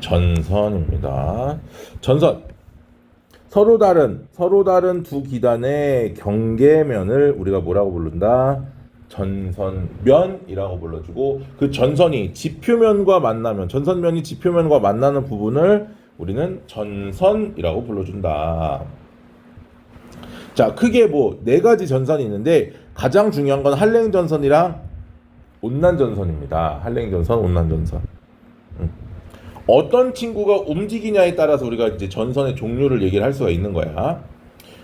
전선입니다. 전선. 서로 다른 두 기단의 경계면을 우리가 뭐라고 부른다? 전선면이라고 불러주고, 그 전선이 지표면과 만나면, 전선면이 지표면과 만나는 부분을 우리는 전선이라고 불러준다. 자, 크게 뭐 네 가지 전선이 있는데 가장 중요한 건 한랭전선이랑 온난전선입니다. 한랭전선, 온난전선. 어떤 친구가 움직이냐에 따라서 우리가 이제 전선의 종류를 얘기를 할 수가 있는 거야.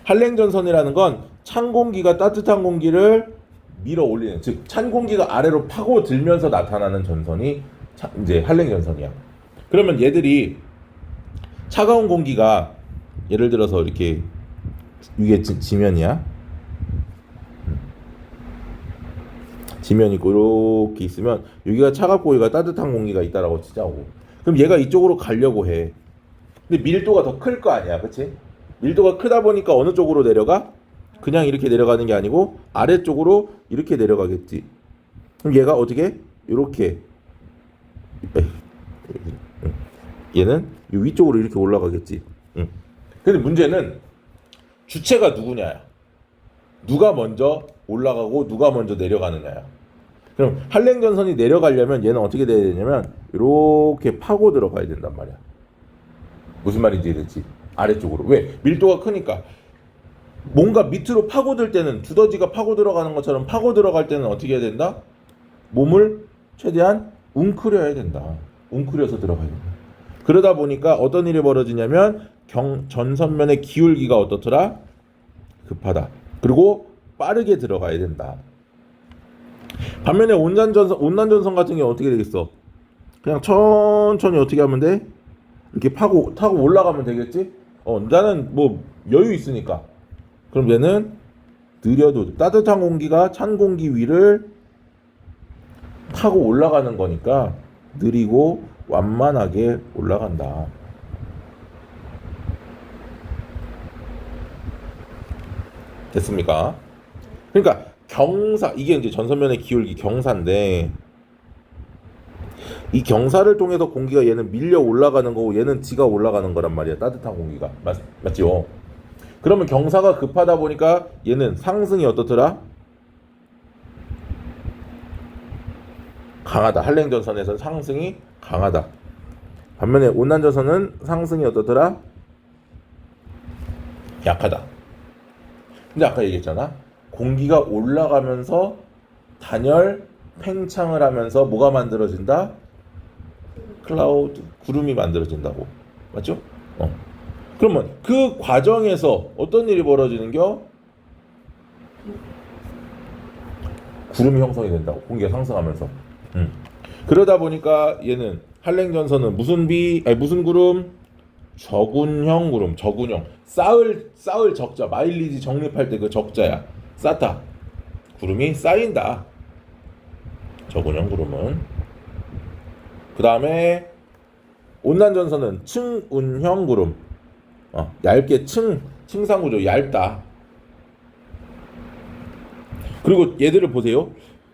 한랭전선이라는 건 찬 공기가 따뜻한 공기를 밀어 올리는, 즉 찬 공기가 아래로 파고들면서 나타나는 전선이 이제 한랭전선이야. 그러면 얘들이 차가운 공기가 예를 들어서 이렇게 이게 지면이야. 지면이 있고 이렇게 있으면 여기가 차갑고 여기가 따뜻한 공기가 있다라고 치자고. 그럼 얘가 이쪽으로 가려고 해. 근데 밀도가 더 클 거 아니야, 그렇지? 밀도가 크다 보니까 어느 쪽으로 내려가? 그냥 이렇게 내려가는 게 아니고 아래쪽으로 이렇게 내려가겠지. 그럼 얘가 어떻게? 이렇게. 얘는 이 위쪽으로 이렇게 올라가겠지. 근데 문제는 주체가 누구냐야. 누가 먼저 올라가고 누가 먼저 내려가느냐야. 그럼 한랭전선이 내려가려면 얘는 어떻게 돼야 되냐면 이렇게 파고 들어가야 된단 말이야. 무슨 말인지 이해됐지? 아래쪽으로. 왜? 밀도가 크니까. 뭔가 밑으로 파고들 때는 두더지가 파고 들어가는 것처럼 파고 들어갈 때는 어떻게 해야 된다? 몸을 최대한 웅크려야 된다. 웅크려서 들어가야 된다. 그러다 보니까 어떤 일이 벌어지냐면 전선면의 기울기가 어떻더라? 급하다. 그리고 빠르게 들어가야 된다. 반면에 온난전선 같은 경우 어떻게 되겠어? 그냥 천천히 어떻게 하면 돼? 이렇게 타고 올라가면 되겠지? 나는 뭐 여유 있으니까. 그럼 얘는 느려도 따뜻한 공기가 찬 공기 위를 타고 올라가는 거니까 느리고 완만하게 올라간다. 됐습니까? 그러니까 경사, 이게 이제 전선면의 기울기 경사인데, 이 경사를 통해서 공기가 얘는 밀려 올라가는 거고 얘는 지가 올라가는 거란 말이야. 따뜻한 공기가. 맞죠? 그러면 경사가 급하다 보니까 얘는 상승이 어떻더라? 강하다. 한랭전선에서는 상승이 강하다. 반면에 온난전선은 상승이 어떻더라? 약하다. 근데 아까 얘기했잖아. 공기가 올라가면서 단열, 팽창을 하면서 뭐가 만들어진다? 클라우드, 구름이 만들어진다고. 맞죠? 그러면 그 과정에서 어떤 일이 벌어지는겨? 구름이 형성이 된다고. 공기가 상승하면서. 그러다 보니까 얘는 한랭전선은 무슨 구름? 저군형 구름. 저군형. 쌓을 적자. 마일리지 적립할 때 그 적자야. 쌓다. 구름이 쌓인다. 저군형 구름은. 그 다음에 온난전선은 층운형 구름. 얇게 층상구조. 얇다. 그리고 얘들을 보세요.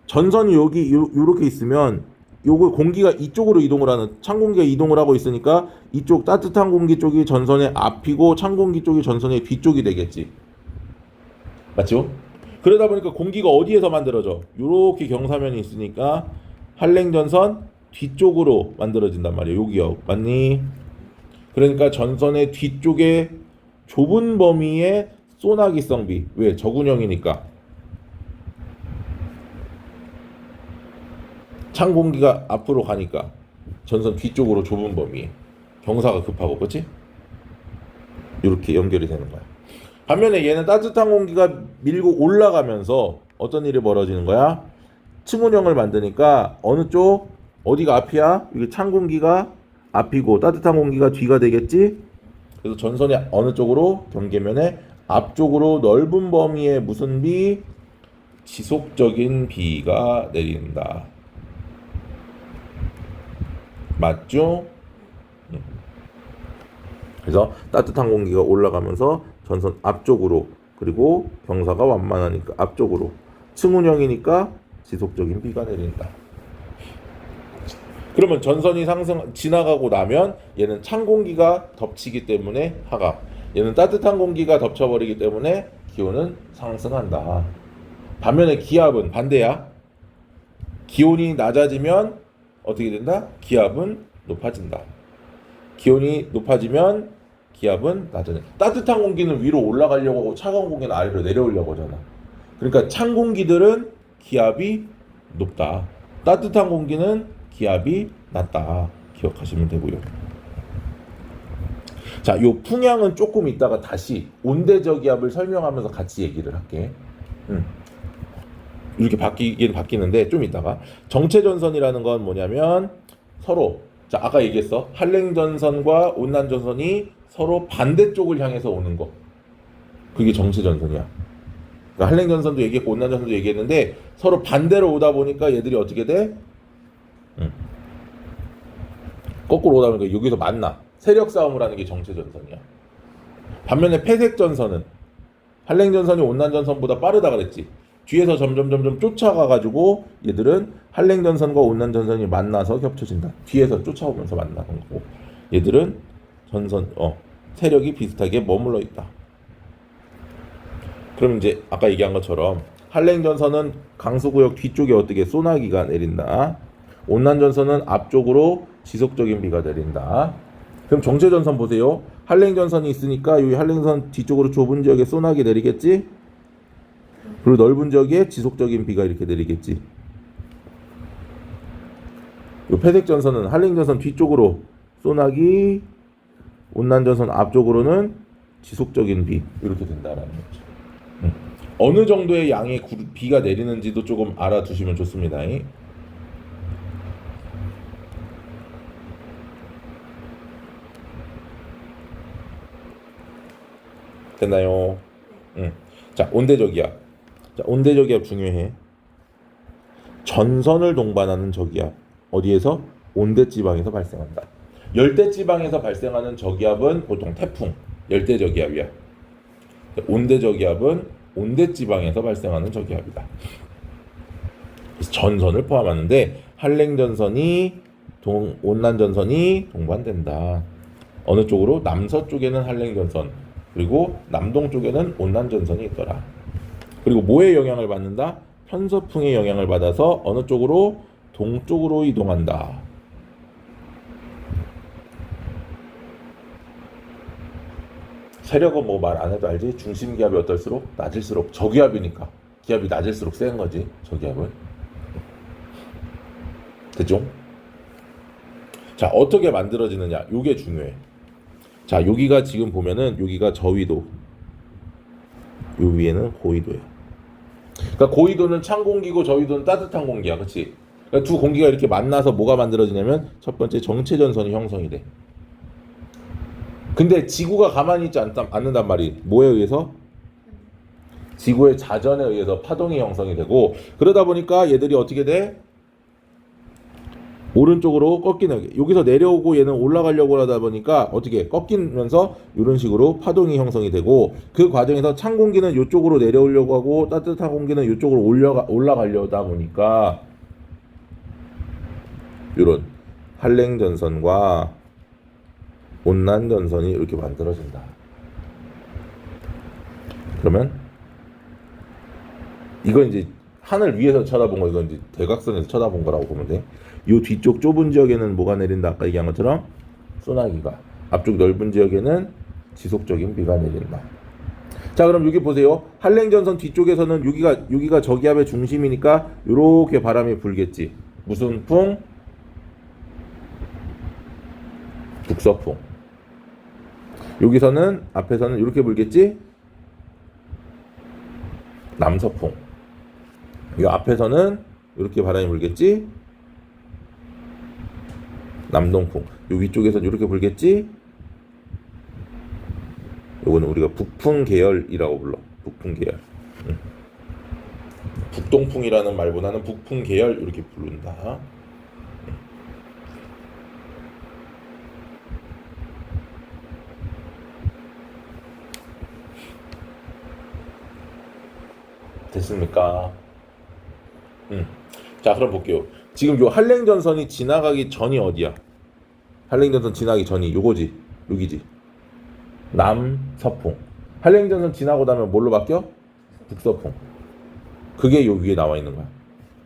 전선이 여기 요렇게 있으면 요거 공기가 이쪽으로 이동을 하는, 찬 공기가 이동을 하고 있으니까 이쪽 따뜻한 공기 쪽이 전선의 앞이고 찬 공기 쪽이 전선의 뒤쪽이 되겠지. 맞죠? 그러다 보니까 공기가 어디에서 만들어져? 요렇게 경사면이 있으니까 한랭전선 뒤쪽으로 만들어진단 말이야. 여기요. 맞니? 그러니까 전선의 뒤쪽에 좁은 범위의 소나기성 비. 왜? 저군형이니까. 찬 공기가 앞으로 가니까 전선 뒤쪽으로 좁은 범위에 경사가 급하고, 그렇지? 이렇게 연결이 되는 거야. 반면에 얘는 따뜻한 공기가 밀고 올라가면서 어떤 일이 벌어지는 거야? 층운형을 만드니까 어느 쪽? 어디가 앞이야? 이게 찬 공기가 앞이고 따뜻한 공기가 뒤가 되겠지? 그래서 전선이 어느 쪽으로? 경계면의 앞쪽으로 넓은 범위의 무슨 비? 지속적인 비가 내린다. 맞죠? 그래서 따뜻한 공기가 올라가면서 전선 앞쪽으로, 그리고 경사가 완만하니까 앞쪽으로, 층운형이니까 지속적인 비가 내린다. 그러면 전선이 상승 지나가고 나면 얘는 찬 공기가 덮치기 때문에 하강. 얘는 따뜻한 공기가 덮쳐버리기 때문에 기온은 상승한다. 반면에 기압은 반대야. 기온이 낮아지면 어떻게 된다? 기압은 높아진다. 기온이 높아지면 기압은 낮아진다. 따뜻한 공기는 위로 올라가려고 하고 차가운 공기는 아래로 내려오려고 하잖아. 그러니까 찬 공기들은 기압이 높다. 따뜻한 공기는 기압이 낮다. 기억하시면 되고요. 자, 요 풍향은 조금 이따가 다시 온대저기압을 설명하면서 같이 얘기를 할게. 이렇게 바뀌긴 바뀌는데 좀 이따가. 정체전선이라는 건 뭐냐면 서로, 자, 아까 얘기했어. 한랭전선과 온난전선이 서로 반대쪽을 향해서 오는 거. 그게 정체전선이야. 그러니까 한랭전선도 얘기했고 온난전선도 얘기했는데 서로 반대로 오다 보니까 얘들이 어떻게 돼? 거꾸로 오다 보니까 여기서 만나. 세력 싸움을 하는 게 정체전선이야. 반면에 폐색전선은 한랭전선이 온난전선보다 빠르다 그랬지. 뒤에서 점점 쫓아가가지고 얘들은 한랭전선과 온난전선이 만나서 겹쳐진다. 뒤에서 쫓아오면서 만나는 거고 얘들은 세력이 비슷하게 머물러 있다. 그럼 이제 아까 얘기한 것처럼 한랭전선은 강수구역 뒤쪽에 어떻게 소나기가 내린다. 온난전선은 앞쪽으로 지속적인 비가 내린다. 그럼 정체전선 보세요. 한랭전선이 있으니까 이 한랭전 뒤쪽으로 좁은 지역에 소나기 내리겠지? 그리고 넓은 지역에 지속적인 비가 이렇게 내리겠지. 이 폐색전선은 한랭전선 뒤쪽으로 소나기, 온난전선 앞쪽으로는 지속적인 비 이렇게 된다라는 거죠. 어느 정도의 양의 비가 내리는지도 조금 알아두시면 좋습니다. 됐나요? 자, 온대저기압. 자, 온대저기압 중요해. 전선을 동반하는 저기압. 어디에서? 온대지방에서 발생한다. 열대지방에서 발생하는 저기압은 보통 태풍, 열대저기압이야. 온대저기압은 온대지방에서 발생하는 저기압이다. 그래서 전선을 포함하는데 한랭전선이 온난전선이 동반된다. 어느 쪽으로? 남서쪽에는 한랭전선, 그리고 남동쪽에는 온난전선이 있더라. 그리고 뭐의 영향을 받는다? 편서풍의 영향을 받아서 어느 쪽으로? 동쪽으로 이동한다. 세력은 뭐 말 안 해도 알지? 중심기압이 어떨수록? 낮을수록. 저기압이니까 기압이 낮을수록 센 거지. 저기압은. 됐죠? 자, 어떻게 만들어지느냐? 요게 중요해. 자, 여기가 지금 보면은 여기가 저위도, 요 위에는 고위도야. 그러니까 고위도는 찬 공기고 저위도는 따뜻한 공기야, 그렇지? 그러니까 두 공기가 이렇게 만나서 뭐가 만들어지냐면 첫 번째 정체전선이 형성이 돼. 근데 지구가 가만히 있지 않는단 말이. 뭐에 의해서? 지구의 자전에 의해서 파동이 형성이 되고, 그러다 보니까 얘들이 어떻게 돼? 오른쪽으로 꺾이는, 여기서 내려오고 얘는 올라가려고 하다 보니까 어떻게 꺾이면서 이런 식으로 파동이 형성이 되고, 그 과정에서 찬 공기는 이쪽으로 내려오려고 하고 따뜻한 공기는 이쪽으로 올라가려다 보니까 이런 한랭전선과 온난전선이 이렇게 만들어진다. 그러면 이건 이제 하늘 위에서 쳐다본 거, 이건 이제 대각선에서 쳐다본 거라고 보면 돼. 이 뒤쪽 좁은 지역에는 뭐가 내린다? 아까 얘기한 것처럼 소나기가. 앞쪽 넓은 지역에는 지속적인 비가 내린다. 자, 그럼 여기 보세요. 한랭전선 뒤쪽에서는 여기가 저기압의 중심이니까 이렇게 바람이 불겠지. 무슨 풍? 북서풍. 여기서는 앞에서는 이렇게 불겠지? 남서풍. 이 앞에서는 이렇게 바람이 불겠지? 남동풍. 요 위쪽에서는 이렇게 불겠지? 요거는 우리가 북풍 계열이라고 불러. 북풍 계열. 북동풍이라는 말보다는 북풍 계열 이렇게 부른다. 됐습니까? 자, 그럼 볼게요. 지금 요 한랭전선이 지나가기 전이 어디야? 한랭전선 지나기 전이 요거지. 여기지. 남서풍. 한랭전선 지나고 나면 뭘로 바뀌어? 북서풍. 그게 요 위에 나와 있는 거야.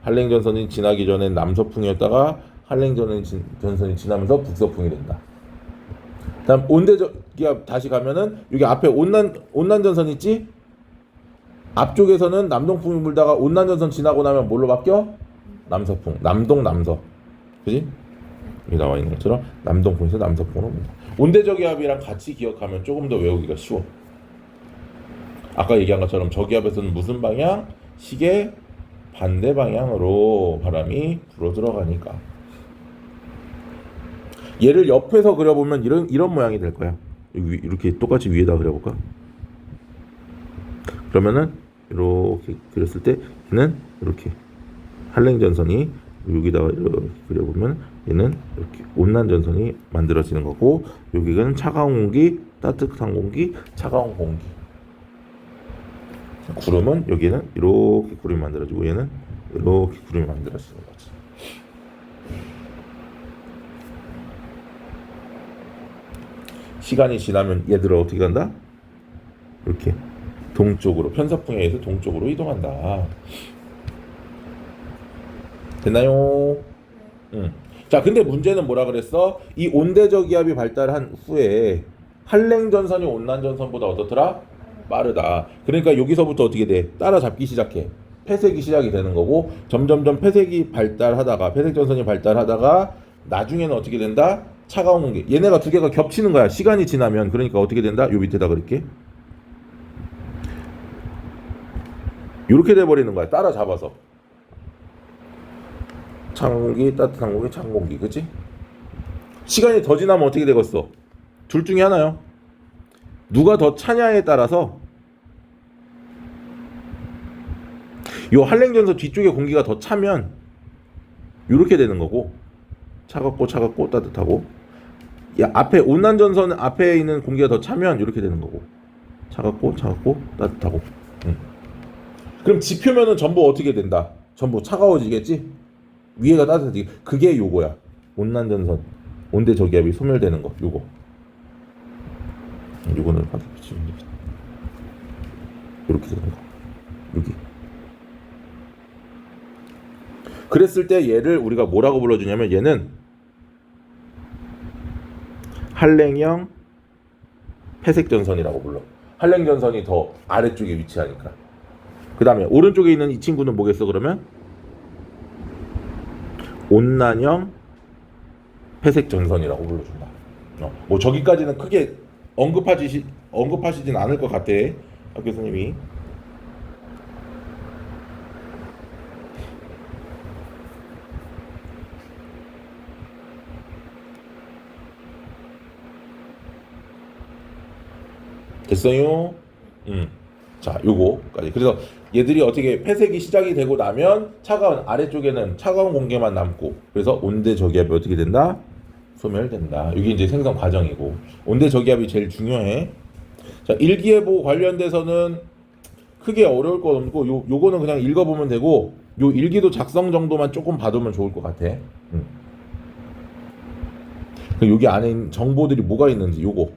한랭전선이 지나기 전엔 남서풍이었다가 한랭전선이 지나면서 북서풍이 된다. 다음 온대저기압 다시 가면은 여기 앞에 온난전선 있지? 앞쪽에서는 남동풍이 불다가 온난전선 지나고 나면 뭘로 바뀌어? 남서풍. 남동 남서. 그지? 여기 나와 있는 것처럼 남동풍에서 남서풍으로 옵니다. 온대저기압이랑 같이 기억하면 조금 더 외우기가 쉬워. 아까 얘기한 것처럼 저기압에서는 무슨 방향? 시계 반대 방향으로 바람이 불어 들어가니까. 얘를 옆에서 그려보면 이런 모양이 될 거야. 이렇게 똑같이 위에다 그려볼까? 그러면은 이렇게 그렸을 때 얘는 이렇게 한랭전선이 여기다가 이렇게 그려보면 얘는 이렇게 온난전선이 만들어지는 거고, 여기는 차가운 공기, 따뜻한 공기, 차가운 공기. 구름은 여기는 이렇게 구름이 만들어지고 얘는 이렇게 구름이 만들어지는 거지. 시간이 지나면 얘들은 어떻게 간다? 이렇게 동쪽으로, 편서풍에 의해서 동쪽으로 이동한다. 됐나요? 자, 근데 문제는 뭐라 그랬어? 이 온대저기압이 발달한 후에 한랭전선이 온난전선보다 어떻더라? 빠르다. 그러니까 여기서부터 어떻게 돼? 따라잡기 시작해. 폐색이 시작이 되는 거고, 점점점 폐색이 발달하다가, 폐색전선이 발달하다가 나중에는 어떻게 된다? 차가운 공기. 얘네가 두 개가 겹치는 거야. 시간이 지나면. 그러니까 어떻게 된다? 요 밑에다 그럴게. 이렇게 돼버리는 거야. 따라잡아서. 차가운 공기, 따뜻한 공기, 찬 공기. 그치? 시간이 더 지나면 어떻게 되겠어? 둘 중에 하나요. 누가 더 차냐에 따라서 요 한랭전선 뒤쪽에 공기가 더 차면 이렇게 되는 거고, 차갑고 차갑고 따뜻하고, 야, 앞에 온난전선 앞에 있는 공기가 더 차면 이렇게 되는 거고, 차갑고 차갑고 따뜻하고. 그럼 지표면은 전부 어떻게 된다? 전부 차가워지겠지? 위에가 따뜻해지게. 그게 요거야. 온난전선 온대저기압이 소멸되는 거. 요거는 이렇게 되는 거. 여기. 그랬을 때 얘를 우리가 뭐라고 불러주냐면, 얘는 한랭형 폐색전선이라고 불러. 한랭전선이 더 아래쪽에 위치하니까. 그 다음에 오른쪽에 있는 이 친구는 뭐겠어? 그러면 온난형 폐색전선이라고 불러준다. 뭐 저기까지는 크게 언급하시진 않을 것 같아, 학 교수님이. 됐어요? 자, 요거까지. 그래서 얘들이 어떻게 폐색이 시작이 되고 나면 차가운 아래쪽에는 차가운 공기만 남고, 그래서 온대 저기압이 어떻게 된다? 소멸된다. 이게 이제 생성 과정이고, 온대 저기압이 제일 중요해. 자, 일기예보 관련돼서는 크게 어려울 거 없고, 요거는 그냥 읽어보면 되고, 요 일기도 작성 정도만 조금 봐두면 좋을 것 같아. 여기 안에 있는 정보들이 뭐가 있는지, 요거.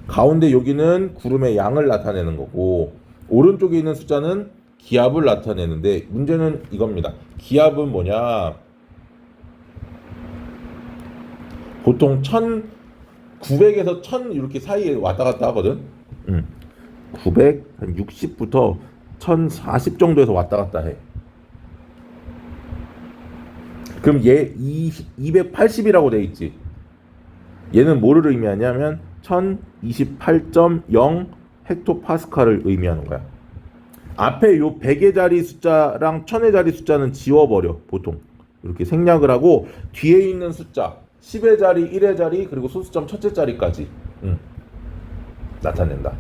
가운데 여기는 구름의 양을 나타내는 거고, 오른쪽에 있는 숫자는 기압을 나타내는데, 문제는 이겁니다. 기압은 뭐냐? 보통 1900에서 1000 이렇게 사이에 왔다 갔다 하거든. 960부터 1040 정도에서 왔다 갔다 해. 그럼 얘 280이라고 돼 있지. 얘는 뭐를 의미하냐면 1028.0 헥토파스칼을 의미하는 거야. 앞에 요 100의 자리 숫자랑 1000의 자리 숫자는 지워버려. 보통 이렇게 생략을 하고, 뒤에 있는 숫자 10의 자리, 1의 자리, 그리고 소수점 첫째 자리까지 나타낸다.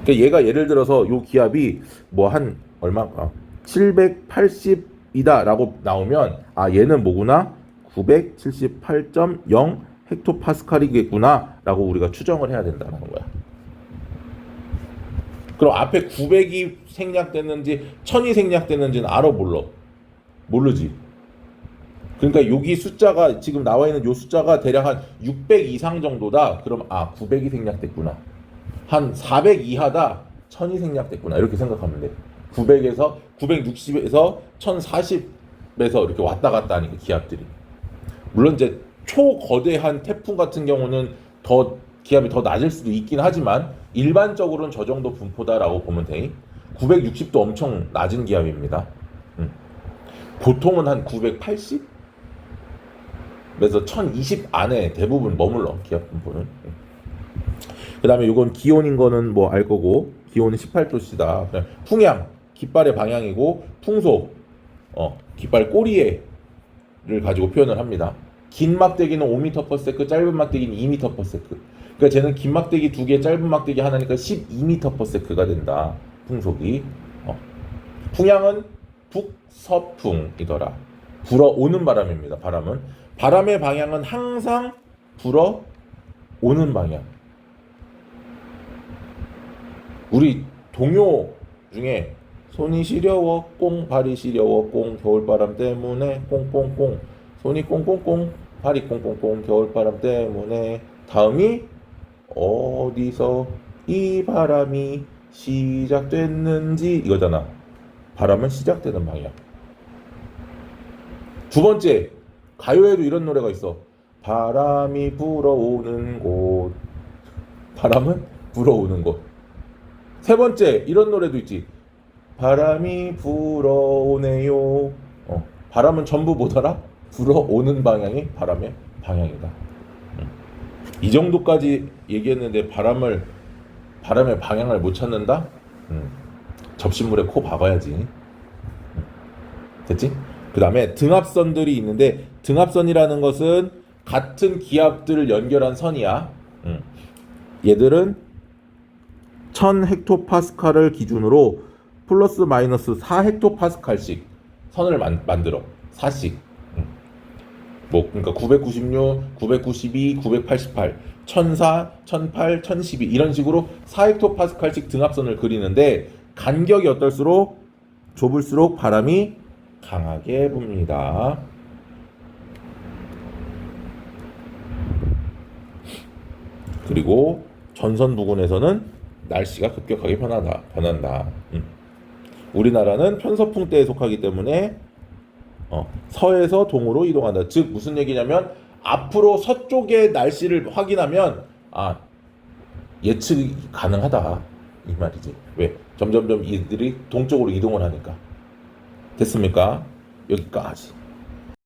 그러니까 얘가 예를 들어서 요 기압이 뭐 한 얼마가 780이다 라고 나오면, 아, 얘는 뭐구나? 978.0 헥토파스칼이겠구나 라고 우리가 추정을 해야 된다는 거야. 그럼 앞에 900이 생략됐는지 1000이 생략됐는지는 알아 몰라? 모르지. 그러니까 여기 숫자가 지금 나와 있는 요 숫자가 대략 한 600 이상 정도다. 그럼 900이 생략됐구나. 한 400 이하다. 1000이 생략됐구나. 이렇게 생각하면 돼. 900에서 960에서 1040에서 이렇게 왔다 갔다 하니까 기압들이. 물론 이제 초거대한 태풍 같은 경우는 더 기압이 더 낮을 수도 있긴 하지만 일반적으로는 저 정도 분포다라고 보면 돼. 960도 엄청 낮은 기압입니다. 보통은 한 980? 그래서 1020 안에 대부분 머물러 기압 분포는. 그 다음에 이건 기온인 거는 뭐 알 거고 기온은 18도씨다. 풍향 깃발의 방향이고 풍속 깃발 꼬리에를 가지고 표현을 합니다. 긴 막대기는 5m/s, 짧은 막대기는 2m/s. 그러니까 쟤는 긴 막대기 2개, 짧은 막대기 하나니까 12m/s가 된다. 풍속이. 풍향은 북서풍이더라. 불어오는 바람입니다. 바람의 방향은 항상 불어오는 방향. 우리 동요 중에 손이 시려워 꽁 발이 시려워 꽁 겨울바람 때문에 꽁꽁꽁 손이 꽁꽁꽁 발이 꽁꽁꽁 겨울바람 때문에 다음이 어디서 이 바람이 시작됐는지 이거잖아. 바람은 시작되는 방향. 두 번째 가요에도 이런 노래가 있어. 바람이 불어오는 곳. 바람은 불어오는 곳. 세 번째 이런 노래도 있지. 바람이 불어오네요. 바람은 전부 뭐더라? 불어오는 방향이 바람의 방향이다. 이 정도까지 얘기했는데 바람의 방향을 못 찾는다? 접시물에 코 박아야지. 됐지? 그 다음에 등압선들이 있는데 등압선이라는 것은 같은 기압들을 연결한 선이야. 얘들은 1000헥토파스칼을 기준으로 플러스 마이너스 4헥토파스칼씩 선을 만들어. 4씩. 그러니까 996, 992, 988, 1004, 1008, 1012 이런 식으로 4헥토파스칼씩 등압선을 그리는데 간격이 어떨수록 좁을수록 바람이 강하게 붑니다. 그리고 전선 부근에서는 날씨가 급격하게 변한다. 우리나라는 편서풍대에 속하기 때문에 서에서 동으로 이동한다. 즉 무슨 얘기냐면 앞으로 서쪽의 날씨를 확인하면 예측이 가능하다 이 말이지. 왜? 점점점 이들이 동쪽으로 이동을 하니까. 됐습니까? 여기까지.